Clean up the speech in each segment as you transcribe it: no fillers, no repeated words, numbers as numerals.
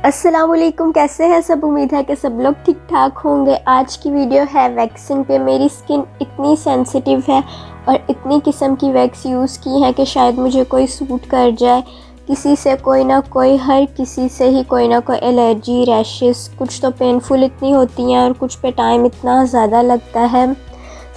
अस्सलामुअलैकुम, कैसे हैं सब। उम्मीद है कि सब लोग ठीक ठाक होंगे। आज की वीडियो है वैक्सिंग पे। मेरी स्किन इतनी सेंसिटिव है और इतनी किस्म की वैक्स यूज़ की है कि शायद मुझे कोई सूट कर जाए। किसी से कोई ना कोई, हर किसी से ही कोई ना कोई एलर्जी, रैशेस, कुछ तो पेनफुल इतनी होती हैं और कुछ पे टाइम इतना ज़्यादा लगता है।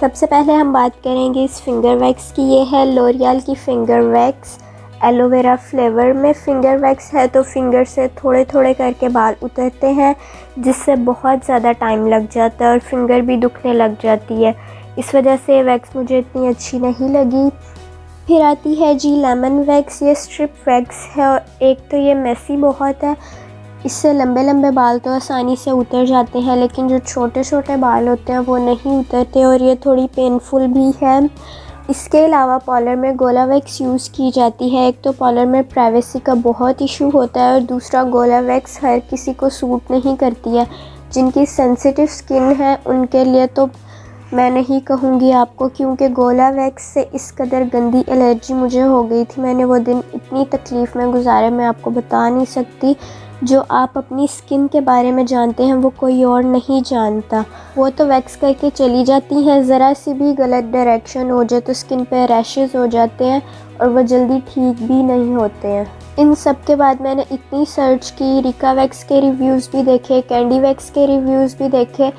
सबसे पहले हम बात करेंगे इस फिंगर वैक्स की। ये है लॉरियल की फिंगर वैक्स एलोवेरा फ्लेवर में। फिंगर वैक्स है तो फिंगर से थोड़े थोड़े करके बाल उतरते हैं, जिससे बहुत ज़्यादा टाइम लग जाता है और फिंगर भी दुखने लग जाती है। इस वजह से वैक्स मुझे इतनी अच्छी नहीं लगी। फिर आती है जी लेमन वैक्स। ये स्ट्रिप वैक्स है और एक तो ये मेसी बहुत है। इससे लंबे लंबे बाल तो आसानी से उतर जाते हैं, लेकिन जो छोटे छोटे बाल होते हैं वो नहीं उतरते और ये थोड़ी पेनफुल भी है। इसके अलावा पार्लर में गोला वैक्स यूज़ की जाती है। एक तो पार्लर में प्राइवेसी का बहुत इशू होता है और दूसरा गोला वैक्स हर किसी को सूट नहीं करती है। जिनकी सेंसिटिव स्किन है उनके लिए तो मैं नहीं कहूँगी आपको, क्योंकि गोला वैक्स से इस कदर गंदी एलर्जी मुझे हो गई थी। मैंने वो दिन इतनी तकलीफ़ में गुजारे, मैं आपको बता नहीं सकती। जो आप अपनी स्किन के बारे में जानते हैं वो कोई और नहीं जानता। वो तो वैक्स करके चली जाती हैं, ज़रा सी भी गलत डायरेक्शन हो जाए तो स्किन पे रैशेज़ हो जाते हैं और वो जल्दी ठीक भी नहीं होते हैं। इन सब के बाद मैंने इतनी सर्च की, रिका वैक्स के रिव्यूज़ भी देखे, कैंडी वैक्स के रिव्यूज़ भी देखे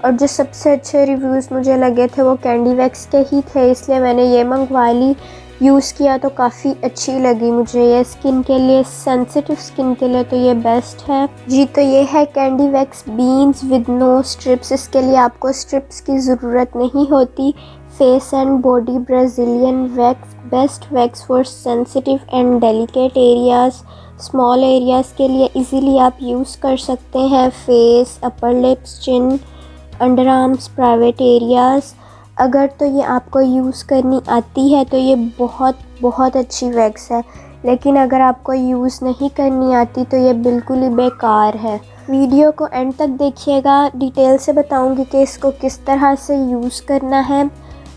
और जो सबसे अच्छे रिव्यूज़ मुझे लगे थे वो कैंडी वैक्स के ही थे, इसलिए मैंने ये मंगवा ली। यूज़ किया तो काफ़ी अच्छी लगी मुझे। ये स्किन के लिए, सेंसिटिव स्किन के लिए तो ये बेस्ट है जी। तो ये है candy wax beans with no strips. इसके लिए आपको स्ट्रिप्स की ज़रूरत नहीं होती। Face and body Brazilian wax, best wax for sensitive and delicate areas. Small areas के लिए इजीली आप यूज़ कर सकते हैं। Face, upper lips, chin, under arms, private areas. अगर तो ये आपको यूज़ करनी आती है तो ये बहुत बहुत अच्छी वैक्स है, लेकिन अगर आपको यूज़ नहीं करनी आती तो ये बिल्कुल ही बेकार है। वीडियो को एंड तक देखिएगा, डिटेल से बताऊंगी कि इसको किस तरह से यूज़ करना है।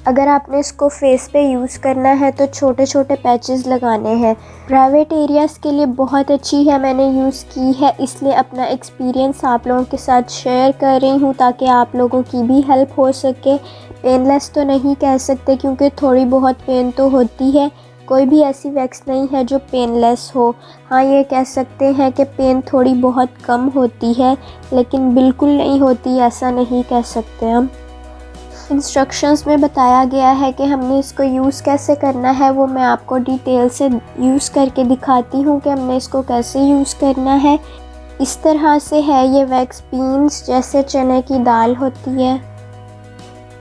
अगर आपने इसको फेस पे यूज़ करना है तो छोटे छोटे पैचेस लगाने हैं। प्राइवेट एरियाज़ के लिए बहुत अच्छी है, मैंने यूज़ की है, इसलिए अपना एक्सपीरियंस आप लोगों के साथ शेयर कर रही हूँ ताकि आप लोगों की भी हेल्प हो सके। पेनलेस तो नहीं कह सकते क्योंकि थोड़ी बहुत पेन तो होती है। कोई भी ऐसी वैक्स नहीं है जो पेनलेस हो। हाँ, ये कह सकते हैं कि पेन थोड़ी बहुत कम होती है, लेकिन बिल्कुल नहीं होती ऐसा नहीं कह सकते हम। इंस्ट्रक्शंस में बताया गया है कि हमने इसको यूज़ कैसे करना है, वो मैं आपको डिटेल से यूज़ करके दिखाती हूँ कि हमने इसको कैसे यूज़ करना है। इस तरह से है ये वैक्स। बीन्स जैसे चने की दाल होती है,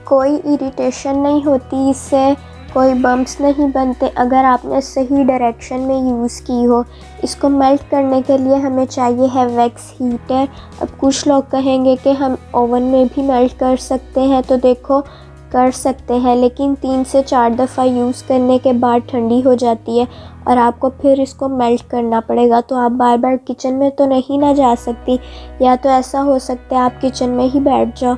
कोई इरिटेशन नहीं होती इससे, कोई बम्प्स नहीं बनते अगर आपने सही डायरेक्शन में यूज़ की हो। इसको मेल्ट करने के लिए हमें चाहिए है वैक्स हीटर। अब कुछ लोग कहेंगे कि हम ओवन में भी मेल्ट कर सकते हैं, तो देखो कर सकते हैं, लेकिन 3 से 4 दफ़ा यूज़ करने के बाद ठंडी हो जाती है और आपको फिर इसको मेल्ट करना पड़ेगा। तो आप बार बार किचन में तो नहीं ना जा सकती, या तो ऐसा हो सकता है आप किचन में ही बैठ जाओ।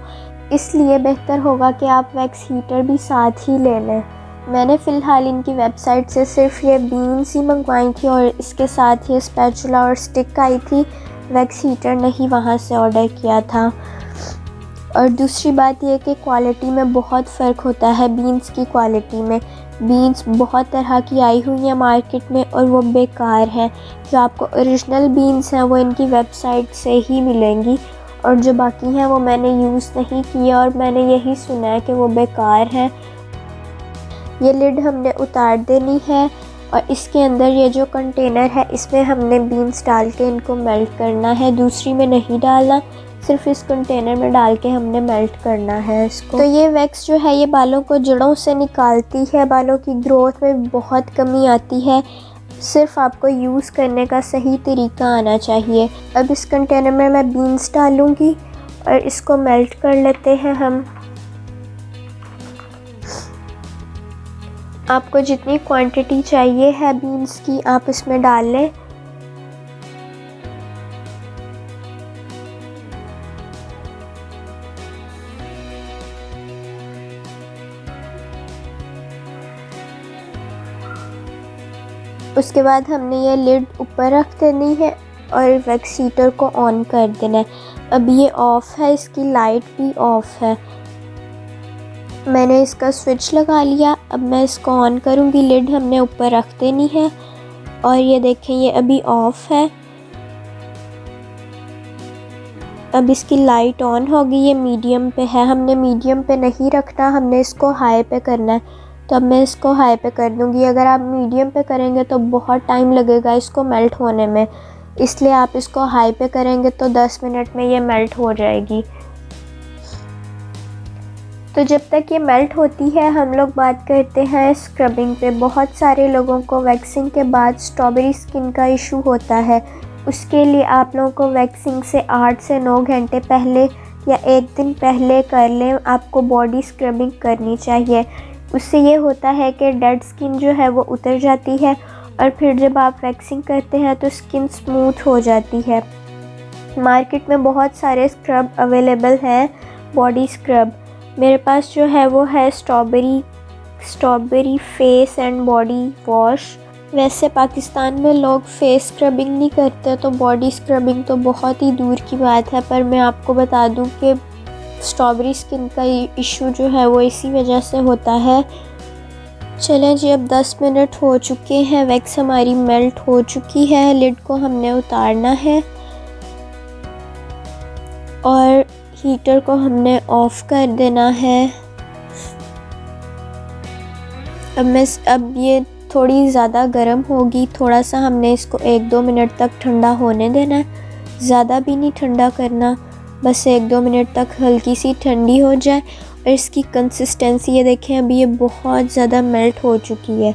इसलिए बेहतर होगा कि आप वैक्स हीटर भी साथ ही ले लें। मैंने फ़िलहाल इनकी वेबसाइट से सिर्फ ये बीन्स ही मंगवाई थी और इसके साथ ये स्पैचुला और स्टिक आई थी। वैक्स हीटर नहीं वहाँ से ऑर्डर किया था। और दूसरी बात ये कि क्वालिटी में बहुत फ़र्क होता है बीन्स की क्वालिटी में। बीन्स बहुत तरह की आई हुई हैं मार्केट में और वो बेकार हैं। जो आपको ओरिजिनल बीन्स हैं वो इनकी वेबसाइट से ही मिलेंगी और जो बाकी हैं वो मैंने यूज़ नहीं किया और मैंने यही सुना है कि वो बेकार हैं। ये लिड हमने उतार देनी है और इसके अंदर ये जो कंटेनर है इसमें हमने बीन्स डाल के इनको मेल्ट करना है। दूसरी में नहीं डालना, सिर्फ इस कंटेनर में डाल के हमने मेल्ट करना है इसको। तो ये वैक्स जो है ये बालों को जड़ों से निकालती है, बालों की ग्रोथ में बहुत कमी आती है। सिर्फ आपको यूज़ करने का सही तरीका आना चाहिए। अब इस कंटेनर में मैं बीन्स डालूँगी और इसको मेल्ट कर लेते हैं हम। आपको जितनी क्वांटिटी चाहिए है बीन्स की आप इसमें डाल लें। उसके बाद हमने ये लिड ऊपर रख देनी है और वैक्स हीटर को ऑन कर देना है। अब ये ऑफ़ है, इसकी लाइट भी ऑफ़ है। मैंने इसका स्विच लगा लिया। अब मैं इसको ऑन करूँगी। लिड हमने ऊपर रख देनी है और ये देखें ये अभी ऑफ़ है। अब इसकी लाइट ऑन होगी। ये मीडियम पे है, हमने मीडियम पे नहीं रखना, हमने इसको हाई पे करना है। तो अब मैं इसको हाई पे कर दूँगी। अगर आप मीडियम पे करेंगे तो बहुत टाइम लगेगा इसको मेल्ट होने में, इसलिए आप इसको हाई पे करेंगे तो 10 मिनट में ये मेल्ट हो जाएगी। तो जब तक ये मेल्ट होती है हम लोग बात करते हैं स्क्रबिंग पे। बहुत सारे लोगों को वैक्सिंग के बाद स्ट्रॉबेरी स्किन का इशू होता है। उसके लिए आप लोगों को वैक्सिंग से 8 से 9 घंटे पहले या 1 दिन पहले कर लें, आपको बॉडी स्क्रबिंग करनी चाहिए। उससे ये होता है कि डेड स्किन जो है वो उतर जाती है और फिर जब आप वैक्सिंग करते हैं तो स्किन स्मूथ हो जाती है। मार्केट में बहुत सारे स्क्रब अवेलेबल हैं, बॉडी स्क्रब। मेरे पास जो है वो है strawberry face and body wash. वैसे पाकिस्तान में लोग फेस स्क्रबिंग नहीं करते, तो बॉडी स्क्रबिंग तो बहुत ही दूर की बात है। पर मैं आपको बता दूं कि स्ट्रॉबेरी स्किन का इशू जो है वो इसी वजह से होता है। चलें जी, अब 10 मिनट हो चुके हैं, वैक्स हमारी मेल्ट हो चुकी है। लिड को हमने उतारना है और हीटर को हमने ऑफ़ कर देना है। अब ये थोड़ी ज़्यादा गर्म होगी, थोड़ा सा हमने इसको 1-2 मिनट तक ठंडा होने देना है। ज़्यादा भी नहीं ठंडा करना, बस 1-2 मिनट तक हल्की सी ठंडी हो जाए। और इसकी कंसिस्टेंसी ये देखें, अभी ये बहुत ज़्यादा मेल्ट हो चुकी है।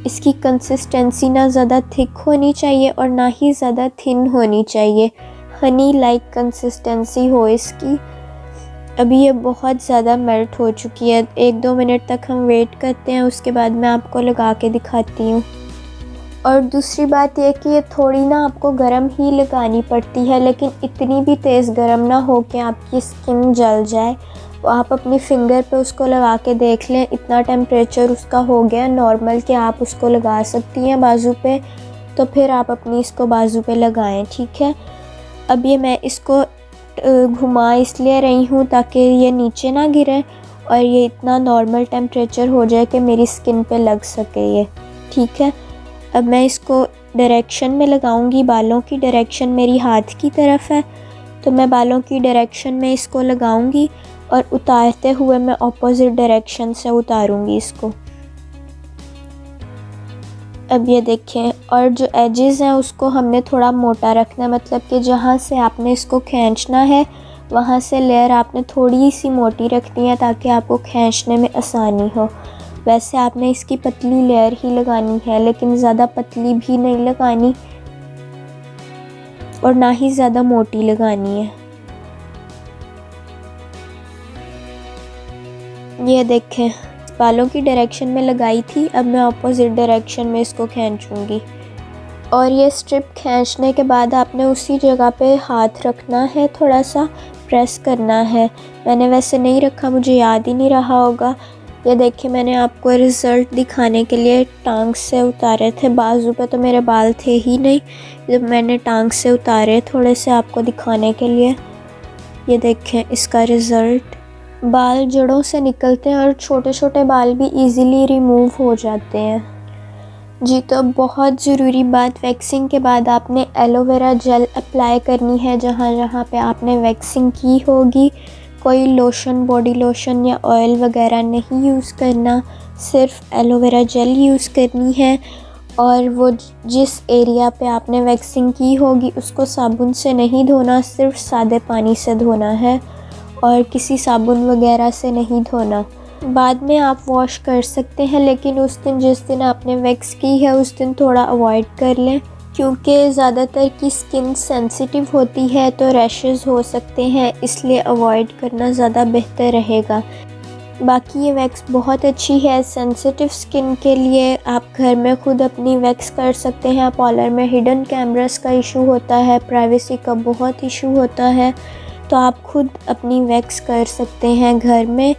इसकी कंसिस्टेंसी ना ज़्यादा थिक होनी चाहिए और ना ही ज़्यादा थिन होनी चाहिए, हनी लाइक कंसिस्टेंसी हो इसकी। अभी ये बहुत ज़्यादा मेल्ट हो चुकी है। 1-2 मिनट तक हम वेट करते हैं, उसके बाद मैं आपको लगा के दिखाती हूँ। और दूसरी बात यह कि ये थोड़ी ना आपको गर्म ही लगानी पड़ती है, लेकिन इतनी भी तेज़ गर्म ना हो कि आपकी स्किन जल जाए। तो आप अपनी फिंगर पे उसको लगा के देख लें, इतना टेम्परेचर उसका हो गया नॉर्मल कि आप उसको लगा सकती हैं बाजू पे, तो फिर आप अपनी इसको बाजू पे लगाएं, ठीक है। अब ये मैं इसको घुमा इसलिए रही हूँ ताकि ये नीचे ना गिरे और ये इतना नॉर्मल टेम्परेचर हो जाए कि मेरी स्किन पे लग सके ये, ठीक है। अब मैं इसको डायरेक्शन में लगाऊंगी। बालों की डायरेक्शन मेरी हाथ की तरफ है, तो मैं बालों की डायरेक्शन में इसको लगाऊंगी और उतारते हुए मैं ऑपोजिट डायरेक्शन से उतारूंगी इसको। अब ये देखें, और जो एजेस हैं उसको हमने थोड़ा मोटा रखना है, मतलब कि जहाँ से आपने इसको खींचना है वहाँ से लेयर आपने थोड़ी सी मोटी रखनी है ताकि आपको खींचने में आसानी हो। वैसे आपने इसकी पतली लेयर ही लगानी है, लेकिन ज़्यादा पतली भी नहीं लगानी और ना ही ज़्यादा मोटी लगानी है। ये देखें, बालों की डायरेक्शन में लगाई थी, अब मैं ऑपोजिट डायरेक्शन में इसको खींचूंगी। और ये स्ट्रिप खींचने के बाद आपने उसी जगह पे हाथ रखना है, थोड़ा सा प्रेस करना है। मैंने वैसे नहीं रखा, मुझे याद ही नहीं रहा होगा। ये देखिए, मैंने आपको रिज़ल्ट दिखाने के लिए टांग से उतारे थे। बाजू पे तो मेरे बाल थे ही नहीं, जब मैंने टांग से उतारे थोड़े से आपको दिखाने के लिए। ये देखें इसका रिज़ल्ट, बाल जड़ों से निकलते हैं और छोटे छोटे बाल भी इजीली रिमूव हो जाते हैं जी। तो बहुत ज़रूरी बात, वैक्सिंग के बाद आपने एलोवेरा जेल अप्लाई करनी है जहाँ जहाँ पे आपने वैक्सिंग की होगी। कोई लोशन, बॉडी लोशन या ऑयल वगैरह नहीं यूज़ करना, सिर्फ एलोवेरा जेल यूज़ करनी है। और वो जिस एरिया पे आपने वैक्सिंग की होगी उसको साबुन से नहीं धोना, सिर्फ सादे पानी से धोना है और किसी साबुन वगैरह से नहीं धोना। बाद में आप वॉश कर सकते हैं, लेकिन उस दिन जिस दिन आपने वैक्स की है उस दिन थोड़ा अवॉइड कर लें, क्योंकि ज़्यादातर की स्किन सेंसिटिव होती है तो रैशेस हो सकते हैं, इसलिए अवॉइड करना ज़्यादा बेहतर रहेगा। बाकी ये वैक्स बहुत अच्छी है सेंसिटिव स्किन के लिए। आप घर में खुद अपनी वैक्स कर सकते हैं। पार्लर में हिडन कैमरास का इशू होता है, प्राइवेसी का बहुत इशू होता है, तो आप खुद अपनी वैक्स कर सकते हैं घर में।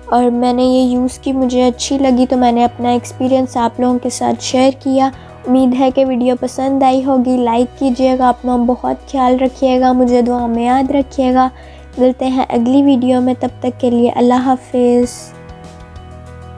और मैंने ये यूज़ की, मुझे अच्छी लगी तो मैंने अपना एक्सपीरियंस आप लोगों के साथ शेयर किया। उम्मीद है कि वीडियो पसंद आई होगी। लाइक कीजिएगा, अपना बहुत ख्याल रखिएगा, मुझे दुआ में याद रखिएगा। मिलते हैं अगली वीडियो में, तब तक के लिए अल्लाह हाफिज़।